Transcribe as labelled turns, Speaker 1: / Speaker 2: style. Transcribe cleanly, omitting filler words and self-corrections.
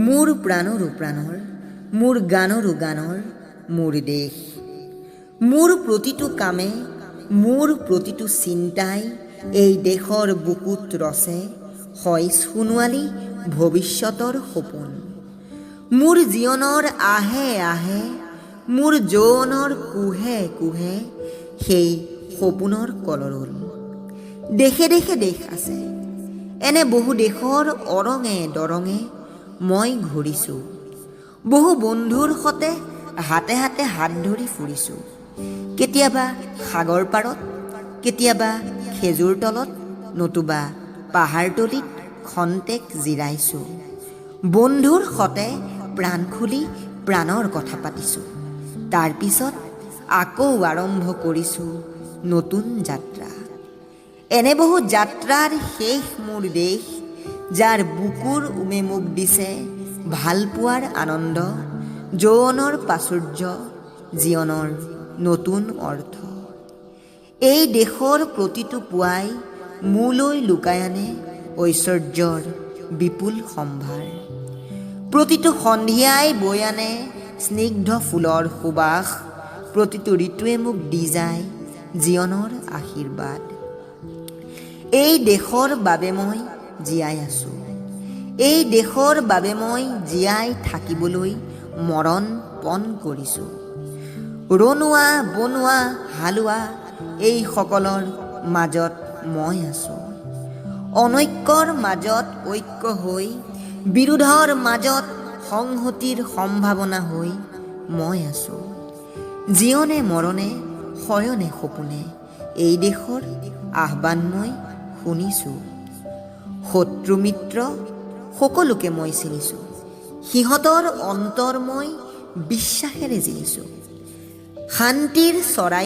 Speaker 1: মোৰ প্ৰাণৰো প্ৰাণৰ, মোৰ গানৰো গানৰ, মোৰ দেশ। মোৰ প্ৰতিটো কামে, মোৰ প্ৰতিটো চিন্তাই এই দেশৰ বুকুত ৰচে হয় সোণোৱালী ভৱিষ্যতৰ সপোন। মোৰ জীৱনৰ আহে আহে, মোৰ যৌৱনৰ কোহে কোহে সেই সপোনৰ কলৰল। দেশে দেশে দেশ আছে, এনে বহু দেশৰ অৰঙে দৰঙে মই ঘূৰিছোঁ। বহু বন্ধুৰ সতে হাতে হাতে হাত ধৰি ফুৰিছোঁ। কেতিয়াবা সাগৰ পাৰত, কেতিয়াবা খেজুৰ তলত, নতুবা পাহাৰতলিত খন্তেক জিৰাইছোঁ। বন্ধুৰ সতে প্ৰাণ খুলি প্ৰাণৰ কথা পাতিছোঁ। তাৰ পিছত আকৌ আৰম্ভ কৰিছোঁ নতুন যাত্ৰা। এনে বহু যাত্ৰাৰ শেষ মোৰ দেশ, যাৰ বুকুৰ উমে মোক দিছে ভালপোৱাৰ আনন্দ, যৌৱনৰ প্ৰাচুৰ্য, জীৱনৰ নতুন অৰ্থ। এই দেশৰ প্ৰতিটো পুৱাই মোলৈ লুকাই আনে ঐশ্বৰ্যৰ বিপুল সম্ভাৰ। প্ৰতিটো সন্ধিয়াই বৈ আনে স্নিগ্ধ ফুলৰ সুবাস। প্ৰতিটো ঋতুৱে মোক দি যায় জীৱনৰ আশীৰ্বাদ। এই দেশৰ বাবে মই জীয়াই আছোঁ, এই দেশৰ বাবে মই জীয়াই থাকিবলৈ মৰণ পণ কৰিছোঁ। ৰণুৱা বনোৱা হালোৱা এই সকলৰ মাজত মই আছোঁ। অনৈক্যৰ মাজত ঐক্য হৈ, বিৰোধৰ মাজত সংহতিৰ সম্ভাৱনা হৈ মই আছোঁ। জীৱনে মৰণে শয়নে সপোনে এই দেশৰ আহ্বান মই শুনিছোঁ। শত্ৰু মিত্ৰ সকলোকে মই চিনিছোঁ, সিহঁতৰ অন্তৰ মই বিশ্বাসেৰে জিনিছোঁ। শান্তিৰ চৰাই